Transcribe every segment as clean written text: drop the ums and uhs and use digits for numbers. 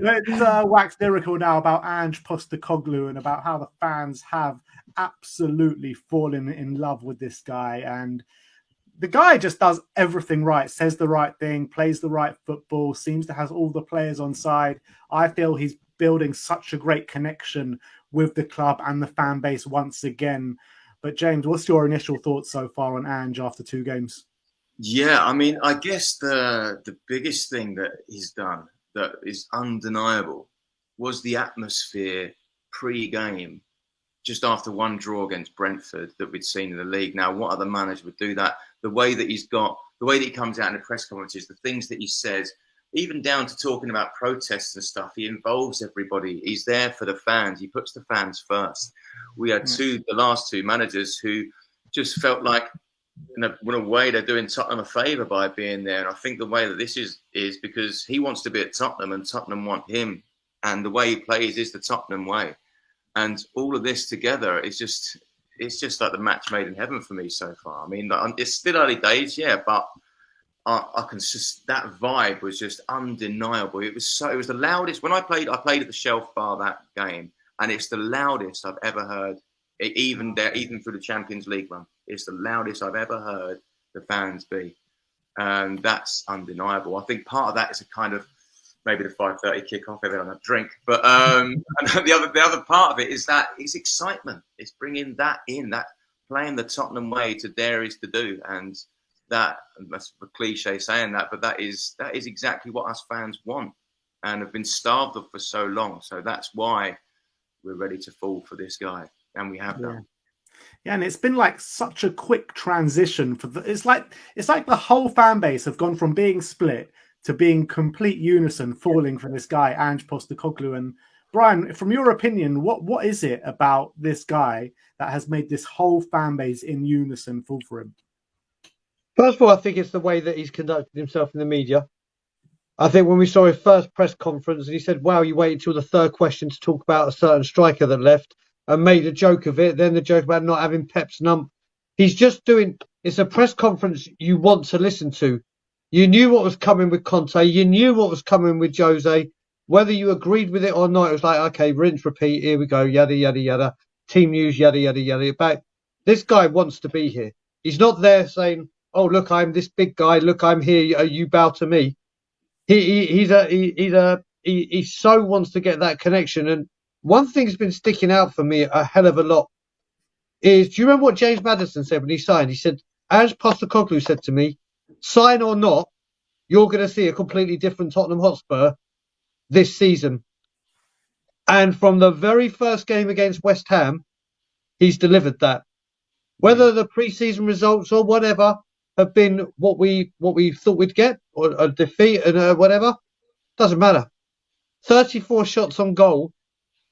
Let's wax lyrical now about Ange Postecoglou and about how the fans have absolutely fallen in love with this guy. And the guy just does everything right, says the right thing, plays the right football, seems to have all the players on side. I feel he's building such a great connection with the club and the fan base once again. But James, what's your initial thoughts so far on Ange after 2 games? Yeah, I mean, I guess the biggest thing that he's done that is undeniable was the atmosphere pre-game, just after one draw against Brentford that we'd seen in the league. Now, what other manager would do that? The way that the way that he comes out in the press conferences, the things that he says, even down to talking about protests and stuff, he involves everybody. He's there for the fans. He puts the fans first. We had the last two managers who just felt like, in a way, they're doing Tottenham a favour by being there. And I think the way that this is because he wants to be at Tottenham and Tottenham want him. And the way he plays is the Tottenham way. And all of this together is it's just like the match made in heaven for me so far. I mean, it's still early days, yeah, but I can just, that vibe was just undeniable. It was the loudest. When I played at the Shelf Bar that game, and it's the loudest I've ever heard, even through the Champions League run. It's the loudest I've ever heard the fans be. And that's undeniable. I think part of that is a kind of maybe the 5:30 kickoff, everyone have a drink. But and the other part of it is that it's excitement. It's bringing that in, that playing the Tottenham way to dare is to do. And that's a cliche saying that, but that is exactly what us fans want and have been starved of for so long. So that's why we're ready to fall for this guy. And we have done. Yeah, and it's been like such a quick transition it's like the whole fan base have gone from being split to being complete unison, falling for this guy, Ange Postecoglou. And Brian, from your opinion, what is it about this guy that has made this whole fan base in unison fall for him? First of all, I think it's the way that he's conducted himself in the media. I think when we saw his first press conference and he said, wow, you waited till the third question to talk about a certain striker that left and made a joke of it. Then the joke about not having Pep's number. He's just it's a press conference you want to listen to. You knew what was coming with Conte. You knew what was coming with Jose. Whether you agreed with it or not, it was like, okay, rinse, repeat, here we go, yada, yada, yada. Team news, yada, yada, yada. But this guy wants to be here. He's not there saying, oh, look, I'm this big guy. Look, I'm here. You bow to me. He so wants to get that connection. And one thing's been sticking out for me a hell of a lot is, do you remember what James Maddison said when he signed? He said, as Postecoglou said to me, sign or not, you're going to see a completely different Tottenham Hotspur this season. And from the very first game against West Ham, he's delivered that. Whether the pre-season results or whatever have been what we thought we'd get, or a defeat and whatever, doesn't matter. 34 shots on goal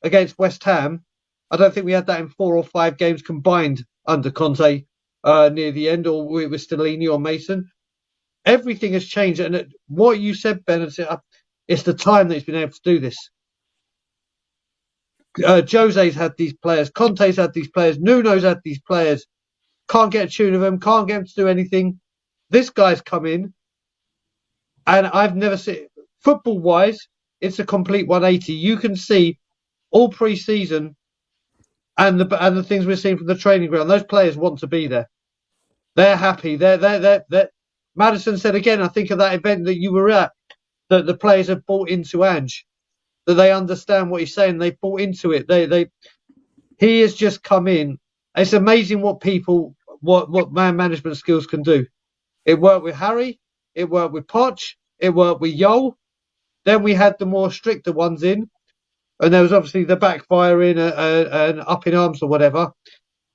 against West Ham. I don't think we had that in 4 or 5 games combined under Conte near the end, or with Stellini or Mason. Everything has changed. And what you said, Ben, it's the time that he's been able to do this. Jose's had these players. Conte's had these players. Nuno's had these players. Can't get a tune of them. Can't get them to do anything. This guy's come in. And I've never seen, football-wise, it's a complete 180. You can see all pre-season and the things we're seeing from the training ground. Those players want to be there. They're happy. They're Maddison said again, I think of that event that you were at, that the players have bought into Ange, that they understand what he's saying. They've bought into it. He has just come in. It's amazing what man management skills can do. It worked with Harry. It worked with Poch. It worked with Yol. Then we had the more stricter ones in. And there was obviously the backfiring and up in arms or whatever.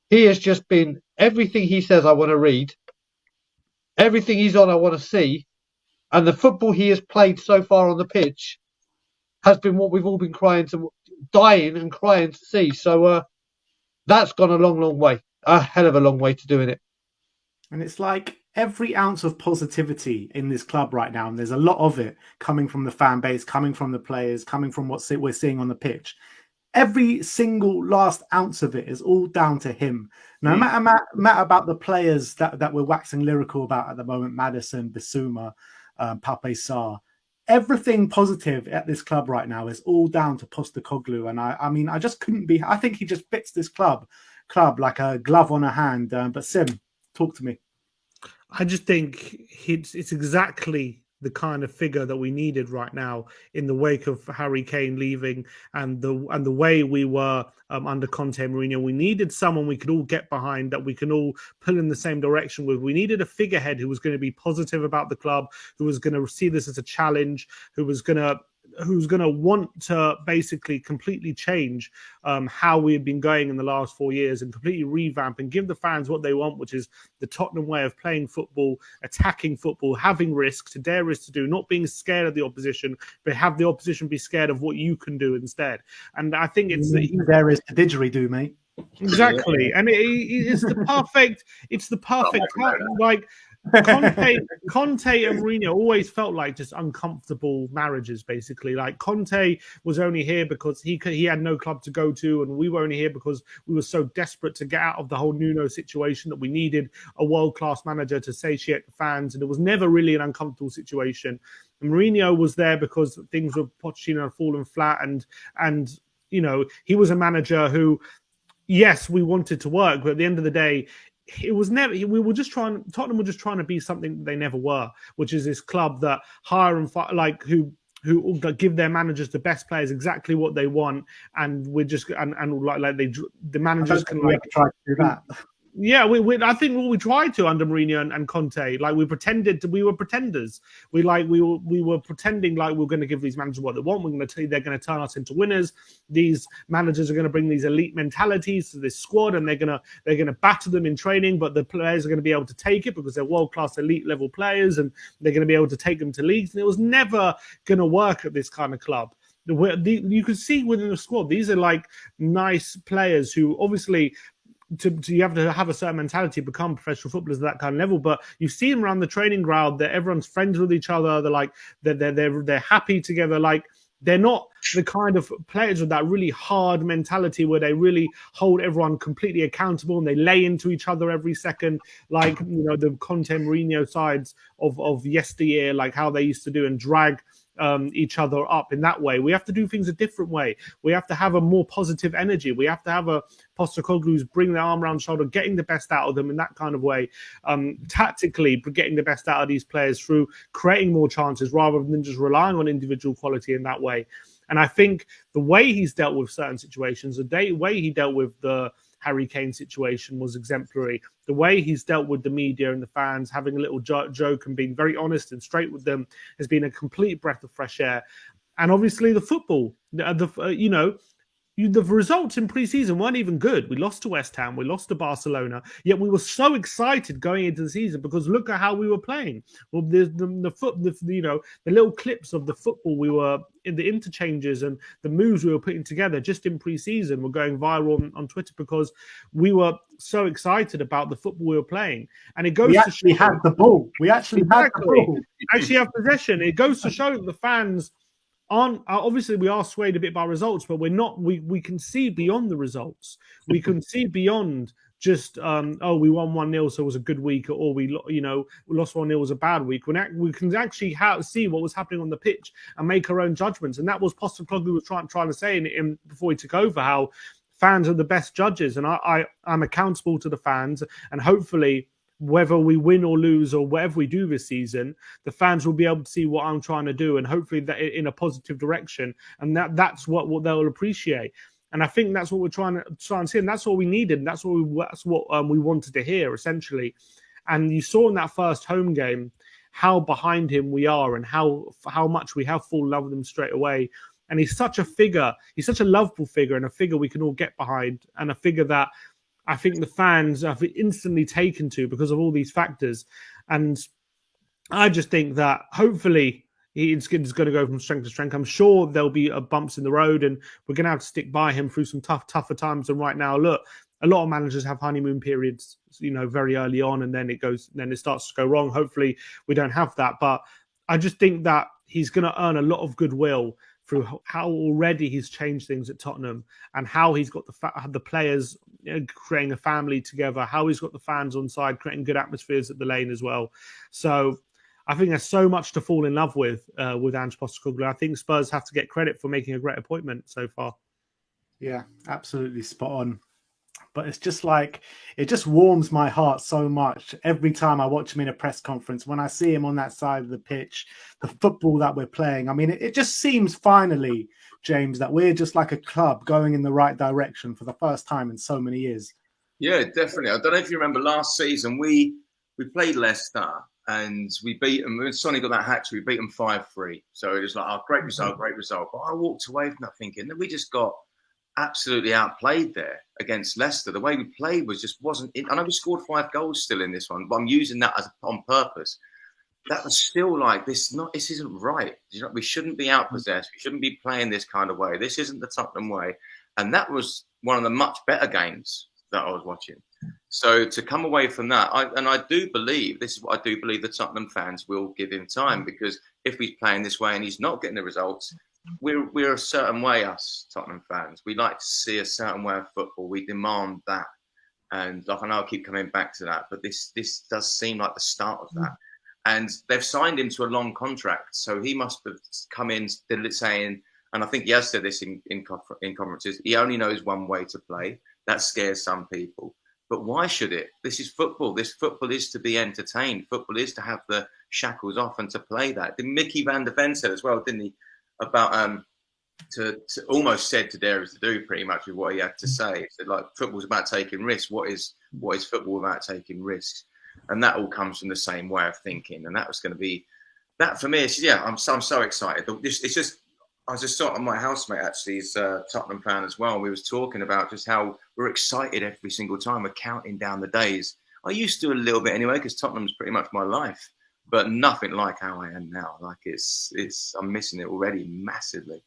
He has just been, everything he says I want to read. Everything he's on I want to see. And the football he has played so far on the pitch has been what we've all been dying and crying to see. So that's gone a long, long way. A hell of a long way to doing it. And it's like every ounce of positivity in this club right now, and there's a lot of it coming from the fan base, coming from the players, coming from what we're seeing on the pitch. Every single last ounce of it is all down to him. No matter about the players that we're waxing lyrical about at the moment, Maddison, Bissouma, Pape Sarr, everything positive at this club right now is all down to Postecoglou. And I mean, I just couldn't be. I think he just fits this club like a glove on a hand. But Sim, talk to me. I just think it's exactly the kind of figure that we needed right now in the wake of Harry Kane leaving and the way we were under Conte and Mourinho. We needed someone we could all get behind, that we can all pull in the same direction with. We needed a figurehead who was going to be positive about the club, who was going to see this as a challenge, who's going to want to basically completely change how we had been going in the last 4 years and completely revamp and give the fans what they want, which is the Tottenham way of playing football, attacking football, having risk, to dare risk to do, not being scared of the opposition, but have the opposition be scared of what you can do instead. And I think it's there is the didgeridoo, mate. Exactly, and it's the perfect. It's the perfect like. Conte and Mourinho always felt like just uncomfortable marriages, basically. Like Conte was only here because he had no club to go to, and we were only here because we were so desperate to get out of the whole Nuno situation that we needed a world-class manager to satiate the fans, and it was never really an uncomfortable situation. And Mourinho was there because things were Pochettino had fallen flat, and you know, he was a manager who, yes, we wanted to work, but at the end of the day, it was never. We were just trying. Tottenham were just trying to be something they never were, which is this club that hire and like who give their managers the best players exactly what they want, and we're just and like the managers can like try to do that. Yeah, I think we tried to under Mourinho and Conte. Like we pretended we were pretenders. We were pretending like we were going to give these managers what they want. We're going to tell you they're going to turn us into winners. These managers are going to bring these elite mentalities to this squad, and they're going to batter them in training. But the players are going to be able to take it because they're world class elite level players, and they're going to be able to take them to leagues. And it was never going to work at this kind of club. You could see within the squad, these are like nice players who obviously. You have to have a certain mentality to become professional footballers at that kind of level, but you see them around the training ground that everyone's friends with each other. They're like they're happy together. Like they're not the kind of players with that really hard mentality where they really hold everyone completely accountable and they lay into each other every second, like you know the Conte Mourinho sides of yesteryear, like how they used to do and drag each other up in that way. We have to do things a different way. We have to have a more positive energy. We have to have a Postecoglou who's bringing their arm around shoulder, getting the best out of them in that kind of way. Tactically, getting the best out of these players through creating more chances rather than just relying on individual quality in that way. And I think the way he's dealt with certain situations, the way he dealt with the Harry Kane situation was exemplary. The way he's dealt with the media and the fans, having a little joke and being very honest and straight with them, has been a complete breath of fresh air. And obviously the football, the results in pre-season weren't even good. We lost to West Ham, we lost to Barcelona, yet we were so excited going into the season because look at how we were playing. Well, the little clips of the football we were in, the interchanges and the moves we were putting together just in pre-season were going viral on Twitter because we were so excited about the football we were playing. And it goes to show we had the ball. We actually had the ball. Actually have possession. It goes to show that the fans aren't, obviously we are swayed a bit by results, but we're not. We can see beyond the results. We can see beyond just we won 1-0, so it was a good week, or we lost 1-0 was a bad week. We can actually see what was happening on the pitch and make our own judgments. And that was Postecoglou was trying to say in before he took over, how fans are the best judges, and I'm accountable to the fans, and hopefully, whether we win or lose or whatever we do this season, the fans will be able to see what I'm trying to do, and hopefully that in a positive direction. And that's what they'll appreciate. And I think that's what we're trying to see, and that's what we needed. And that's what we wanted to hear, essentially. And you saw in that first home game how behind him we are, and how much we have fallen in love with him straight away. And he's such a figure. He's such a lovable figure, and a figure we can all get behind, and a figure that I think the fans have instantly taken to because of all these factors. And I just think that hopefully it's going to go from strength to strength. I'm sure there'll be bumps in the road, and we're going to have to stick by him through some tougher times. And right now, look, a lot of managers have honeymoon periods, very early on, and then it starts to go wrong. Hopefully we don't have that. But I just think that he's going to earn a lot of goodwill through how already he's changed things at Tottenham, and how he's got the players creating a family together, how he's got the fans on side, creating good atmospheres at the Lane as well. So I think there's so much to fall in love with Ange Postecoglou. I think Spurs have to get credit for making a great appointment so far. Yeah, absolutely spot on. But it's just like, it just warms my heart so much every time I watch him in a press conference. When I see him on that side of the pitch, the football that we're playing. I mean, it just seems finally, James, that we're just like a club going in the right direction for the first time in so many years. Yeah, definitely. I don't know if you remember last season, we played Leicester and we beat them. When Sonny got that hat-trick, we beat them 5-3. So it was like, oh, great result, great result. But I walked away from that thinking that we just got absolutely outplayed there against Leicester. The way we played wasn't. I know we scored 5 goals still in this one, but I'm using that on purpose. That was still like this. This isn't right. We shouldn't be outpossessed. We shouldn't be playing this kind of way. This isn't the Tottenham way. And that was one of the much better games that I was watching. So to come away from that, I do believe, this is what I do believe, the Tottenham fans will give him time, because if he's playing this way and he's not getting the results, we're a certain way, us Tottenham fans. We like to see a certain way of football. We demand that. And like, I know I keep coming back to that, but this does seem like the start of that. And they've signed him to a long contract, so he must have come in saying, and I think he has said this in conferences, he only knows one way to play. That scares some people. But why should it? This is football. This football is to be entertained. Football is to have the shackles off and to play that. Mickey van der Ven said as well, didn't he, about to almost said to dare us to do, pretty much with what he had to say. He said, like, football's about taking risks. What is football about taking risks? And that all comes from the same way of thinking. And that was going to be that for me. I'm so excited. It's just, I was just talking to my housemate, actually, he's a Tottenham fan as well. We was talking about just how we're excited every single time. We're counting down the days. I used to a little bit anyway, because Tottenham's pretty much my life, but nothing like how I am now. Like I'm missing it already massively.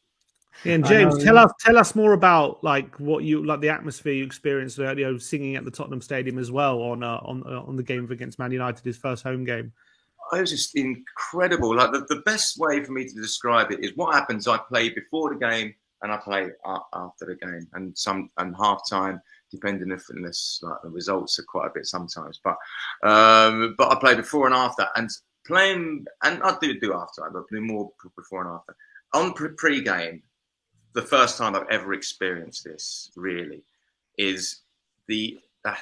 Yeah, and James, tell us more about like what you like, the atmosphere you experienced, singing at the Tottenham Stadium as well on the game against Man United, his first home game. It was just incredible. Like the best way for me to describe it is what happens. I play before the game and I play after the game, and half time, depending if like the results are quite a bit sometimes. But I play before and after, and playing, and I do after time, but more before and after. On pre-game, the first time I've ever experienced this really is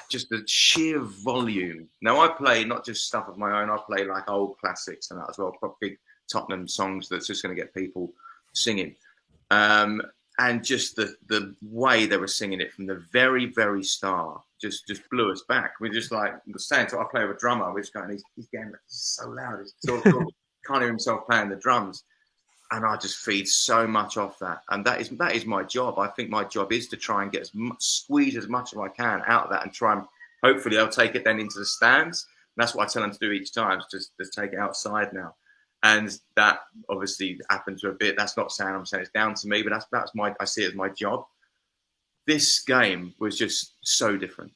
just the sheer volume. Now I play not just stuff of my own, I play like old classics and that as well, big Tottenham songs that's just going to get people singing. And just the way they were singing it from the very, very start just blew us back. We're just like, saying, so I play with a drummer, we're just going, he's getting so loud, he's can't hear himself playing the drums. And I just feed so much off that. And that is my job. I think my job is to try and get squeeze as much as I can out of that, and try and hopefully I'll take it then into the stands. And that's what I tell them to do each time, just take it outside now. And that obviously happened to a bit. That's not saying I'm saying it's down to me, but I see it as my job. This game was just so different.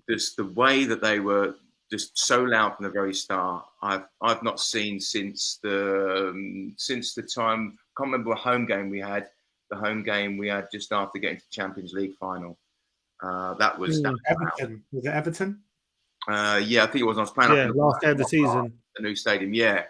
Just the way that they were just so loud from the very start. I've not seen since the time. I can't remember what home game we had. The home game we had just after getting to the Champions League final. That was Everton. Was it Everton? Yeah, I think it was. I was playing last day of the season. The new stadium, yeah.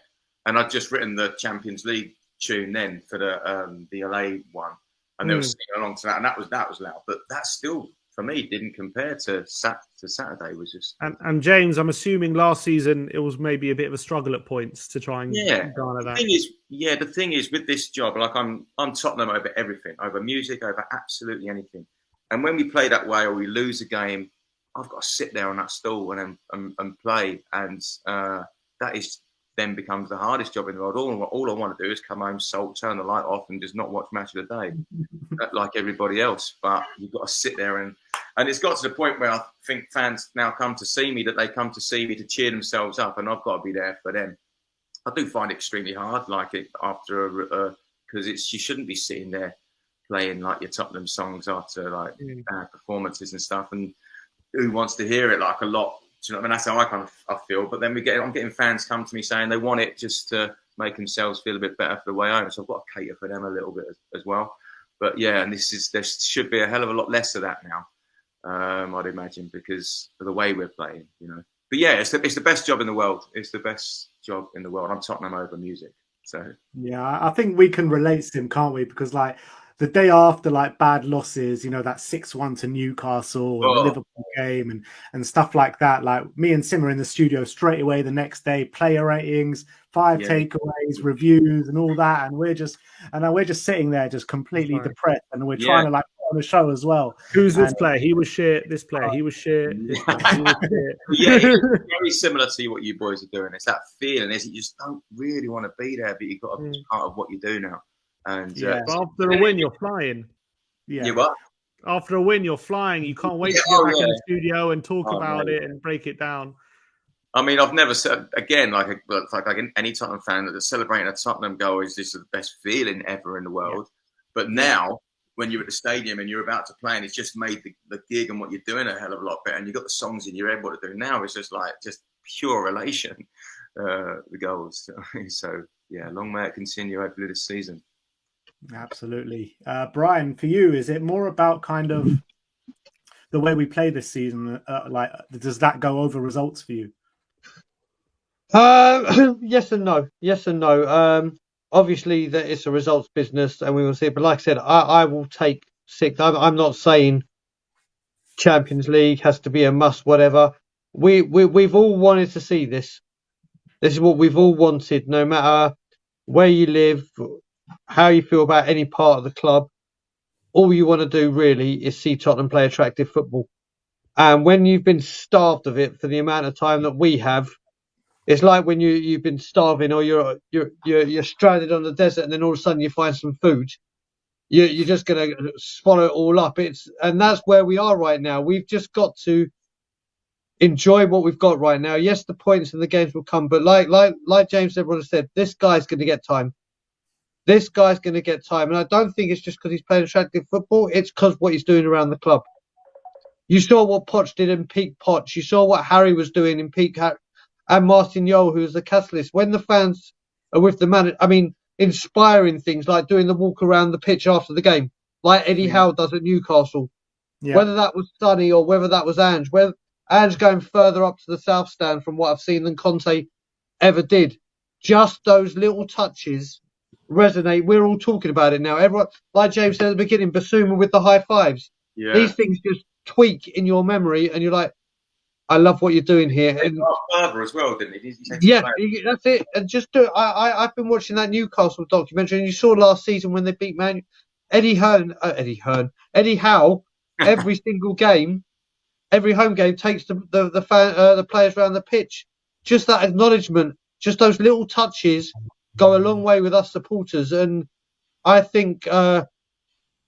And I'd just written the Champions League tune then for the LA one, and they were singing along to that, and that was loud. But that still, for me, didn't compare to Saturday. Was just and James, I'm assuming last season it was maybe a bit of a struggle at points to try and garner that. The thing is with this job, like I'm Tottenham over everything, over music, over absolutely anything. And when we play that way or we lose a game, I've got to sit there on that stool and play, and that is then becomes the hardest job in the world. All I want to do is come home, turn the light off, and just not watch Match of the Day like everybody else. But you've got to sit there and it's got to the point where I think fans now come to see me, that they come to see me to cheer themselves up, and I've got to be there for them. I do find it extremely hard, like it after because you shouldn't be sitting there playing like your Tottenham songs after like bad performances and stuff. And who wants to hear it like a lot? Do you know what I mean? That's how I feel. But then I'm getting fans come to me saying they want it just to make themselves feel a bit better for the way home. So I've got to cater for them a little bit as well. But yeah, and there should be a hell of a lot less of that now, I'd imagine, because of the way we're playing, you know. But yeah, it's the best job in the world. It's the best job in the world. I'm Tottenham over music. So yeah, I think we can relate to him, can't we? Because like the day after like bad losses, you know, that 6-1 to Newcastle and the oh, Liverpool game and stuff like that. Like me and Sim are in the studio straight away the next day, player ratings, 5 yeah, takeaways, reviews, and all that. And we're just sitting there just completely Right. depressed, and we're yeah. trying to like put on a show as well. Who's this And player? He was shit. This player, he was shit. This player, he was shit. Yeah, it's very similar to what you boys are doing. It's that feeling, is you just don't really want to be there, but you've got to be part of what you do now. And Yeah. But after a win, you're flying. yeah, you what? After a win, you're flying. You can't wait Yeah, to get oh, back in yeah. the studio and talk Oh, about mate. it and break it down. I mean, I've never said again, like any Tottenham fan, that celebrating a Tottenham goal is just the best feeling ever in the world. But now, when you're at the stadium and you're about to play, and it's just made the gig and what you're doing a hell of a lot better, and you've got the songs in your head, what to do now, it's just like just pure elation. The goals. So yeah, long may it continue. Hopefully this season. absolutely. Brian, for you, is it more about kind of the way we play this season? Like, does that go over results for you? Yes and no. Yes and no. Obviously, that it's a results business, and we will see. But like I said, I will take 6th. I'm not saying Champions League has to be a must. Whatever. We've all wanted to see this. This is what we've all wanted. No matter where you live, how you feel about any part of the club, all you want to do really is see Tottenham play attractive football. And when you've been starved of it for the amount of time that we have, it's like when you've been starving or you're stranded on the desert and then all of a sudden you find some food. You're just gonna swallow it all up. And that's where we are right now. We've just got to enjoy what we've got right now. Yes, the points and the games will come, but like James everyone has said, this guy's going to get time. This guy's going to get time, and I don't think it's just because he's playing attractive football. It's because what he's doing around the club. You saw what Poch did in peak Poch. You saw what Harry was doing in peak and Martin Yole, who was the catalyst. When the fans are with the man, I mean, inspiring things like doing the walk around the pitch after the game, like Eddie Howe does at Newcastle. Yeah. Whether that was Sonny or whether that was Ange, whether Ange going further up to the south stand from what I've seen than Conte ever did. Just those little touches resonate. We're all talking about it now. Everyone, like James said at the beginning, Basuma with the high fives. Yeah. These things just tweak in your memory, and you're like, I love what you're doing here. And father as well, didn't he? yeah, that's it. And just do it. I've been watching that Newcastle documentary, and you saw last season when they beat Eddie Howe, every single game, every home game takes the players around the pitch. Just that acknowledgement, just those little touches go a long way with us supporters. And I think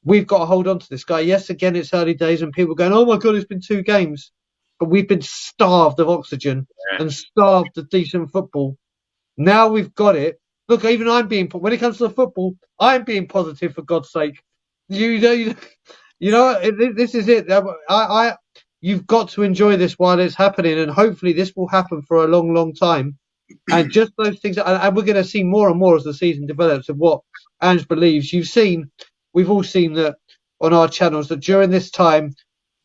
we've got to hold on to this guy. Yes, again, it's early days and people are going, oh my God, it's been 2 games. But we've been starved of oxygen and starved of decent football. Now we've got it. Look, even when it comes to the football, I'm being positive for God's sake. You know, this is it. You've got to enjoy this while it's happening, and hopefully this will happen for a long, long time. And just those things, and we're going to see more and more as the season develops of what Ange believes. We've all seen that on our channels that during this time,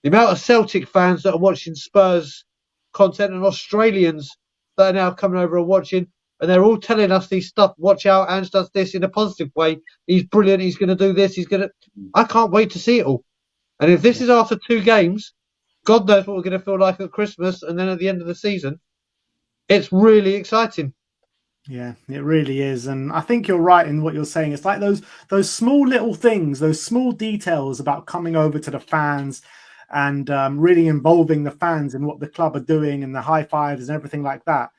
the amount of Celtic fans that are watching Spurs content and Australians that are now coming over and watching, and they're all telling us these stuff. Watch out, Ange does this in a positive way. He's brilliant. He's going to do this. I can't wait to see it all. And if this is after 2 games, God knows what we're going to feel like at Christmas and then at the end of the season. It's really exciting. Yeah, it really is. And I think you're right in what you're saying. It's like those small little things, those small details about coming over to the fans and really involving the fans in what the club are doing and the high fives and everything like that.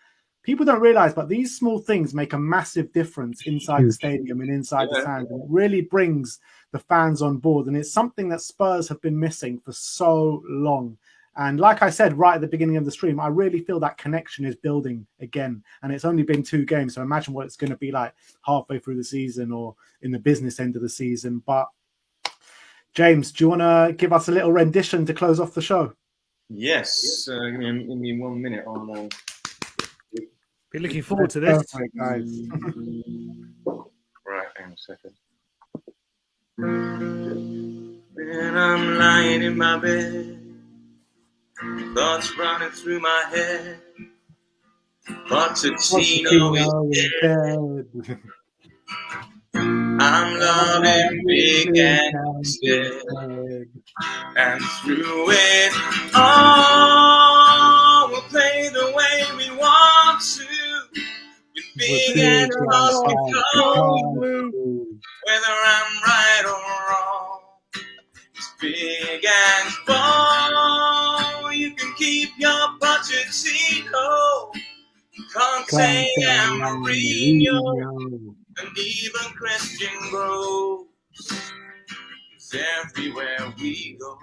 People don't realize, but these small things make a massive difference inside the stadium and inside the stands. And it really brings the fans on board. And it's something that Spurs have been missing for so long. And like I said right at the beginning of the stream, I really feel that connection is building again. And it's only been 2 games. So imagine what it's going to be like halfway through the season or in the business end of the season. But James, do you want to give us a little rendition to close off the show? Yes. Give me 1 minute. I'll be looking forward to this. Perfect, guys. Right, hang on a second. When I'm lying in my bed, thoughts running through my head, Pochettino is dead. I'm loving big and instead. And through it all, we'll play the way we want to. With big and Postecoglou, whether I'm right or wrong. It's big and bold. You can keep your Pochettino, Conte and Mourinho, and even Christian Rose. It's everywhere we go.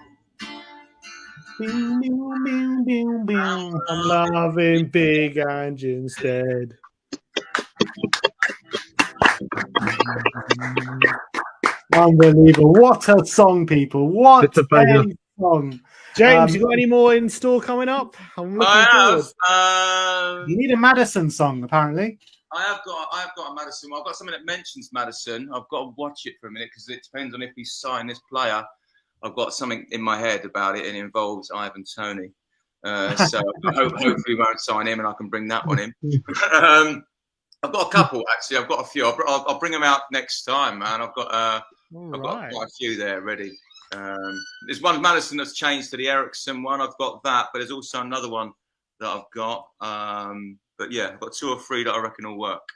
I'm loving big Ange instead. Unbelievable. What a song, people. What It's a banger. a song. James, you got any more in store coming up? I'm looking forward. You need a Madison song, apparently. I've got a Madison. I've got something that mentions Madison. I've got to watch it for a minute because it depends on if we sign this player. I've got something in my head about it, and it involves Ivan Toney. So hopefully we won't sign him, and I can bring that one in. I've got a couple actually. I've got a few. I'll bring them out next time, man. I've got quite a few there ready. There's one Madison that's changed to the Ericsson one. I've got that, but there's also another one that I've got. But yeah, I've got 2 or 3 that I reckon will work.